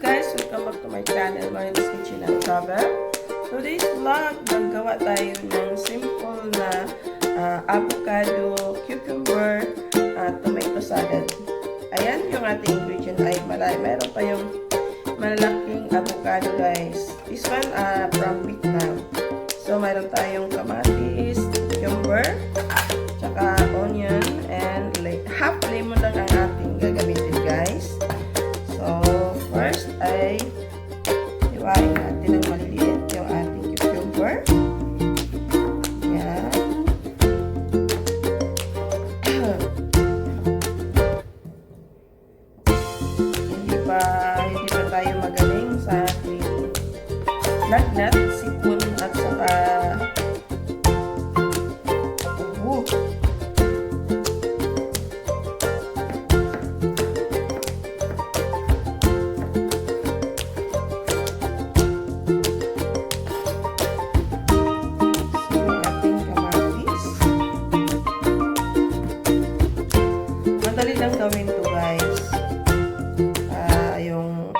guys, welcome back to my channel, Marites Kitchen and Travel. Today's vlog, maggawa tayo ng simple na avocado, cucumber, tomato salad. Ayan yung ating ingredient ay mayroon pa yung malalaking avocado guys. This one from Vietnam. So mayroon tayong kamatis, cucumber, tsaka onion, and half lemon lang ang ating gagamitin guys. So first ay hiwain natin ng maliliit yung ating cucumber. Yan. hindi pa tayo magaling sa ating lagnat, sipon at saka ubo. Madali lang gawin to guys. Yung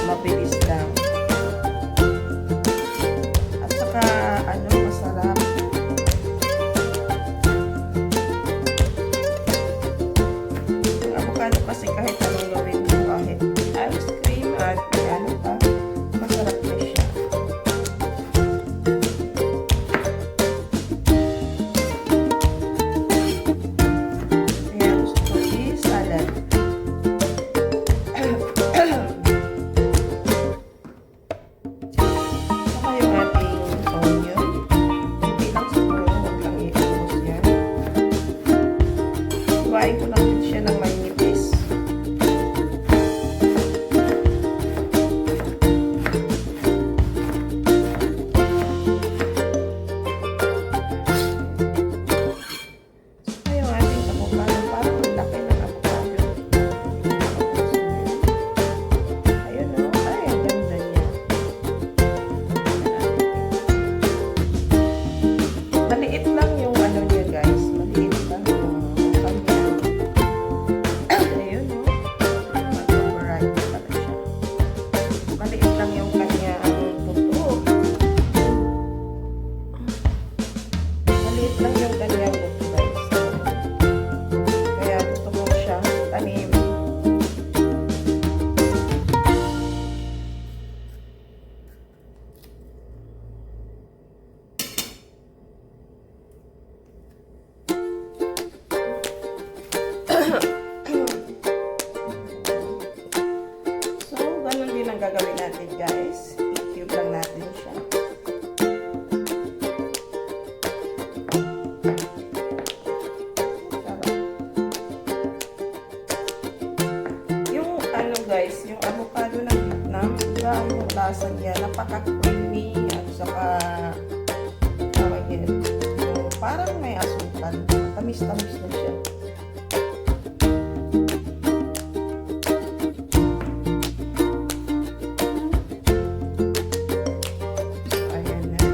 mabilis lang. At saka masarap. Yung avocado kasi kahit anong gawin mo, kahit ice cream at masarap na siya. Hiwain ko lang din siya ng may nipis. Saka yung ating avocado, parang ang laki ng avocado. Ayun o, ay ang ganda niya. Maliit lang yung niya guys, maliit lang yung lang yung kanyang buto guys. Kaya gusto ko siyang tanim. So, ganun din ang gagawin natin guys. I-cube lang natin siya. Guys, yung avocado ng Vietnam, iba yung lasa niya, napaka-creamy at saka yung parang may asukal, tamis-tamis na siya. Ayan na.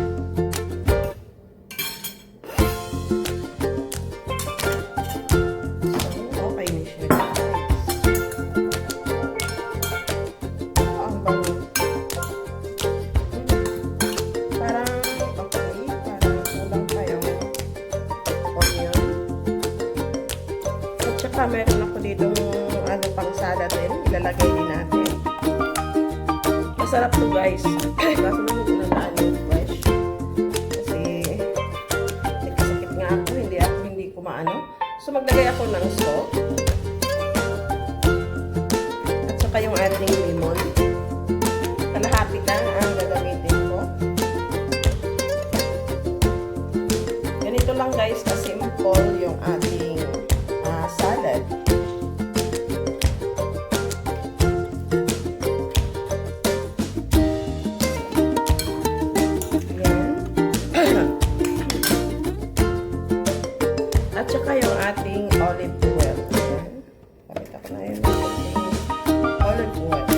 So, okay na siya. Tsaka meron ako dito pang salad din. Ilalagay din natin. Masarap to guys. Kaso naman ginanaan yung fresh. Kasi nagkasakit nga ako. Hindi ko maano. So maglagay ako ng salt. At saka yung ating lemon. Kalahati lang ang gagamitin ko. Ganito lang guys ka-simple yung ating salad. Yan. At saka yung ating olive oil. Yan. Pakita ko na yun. Olive oil.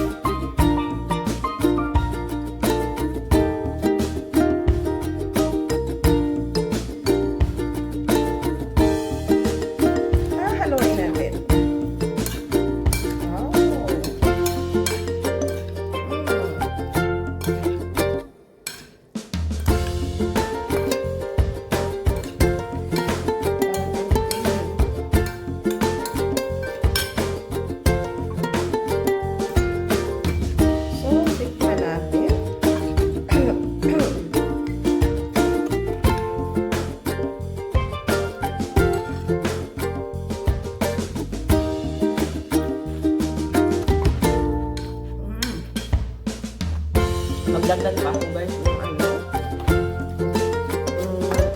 magdagdag pa ako guys ng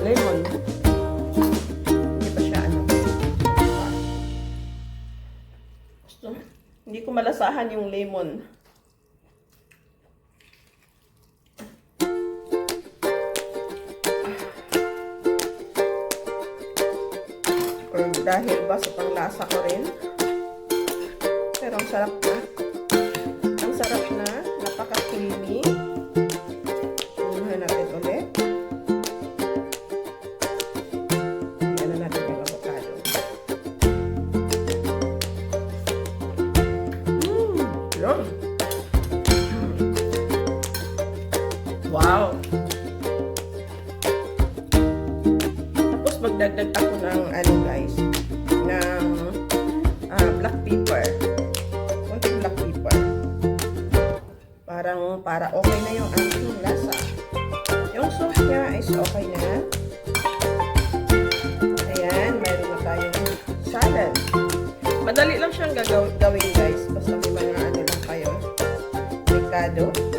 lemon. Hindi pa siya gusto, hindi ko malasahan yung lemon. Or dahil ba sa panglasa ko rin. Pero ang sarap na. Ang sarap na. Napaka-creamy. Unahan natin ulit. Ayan na natin yung avocado. Yun. Wow! Tapos magdagdag ako ng guys, ng black pepper. Konting black pepper. Para okay na yung ating lasa. Yung sauce niya is okay na. Ayan, mayroon na tayong salad. Madali lang siyang gawin guys. Basta may mga lang kayo. Avocado.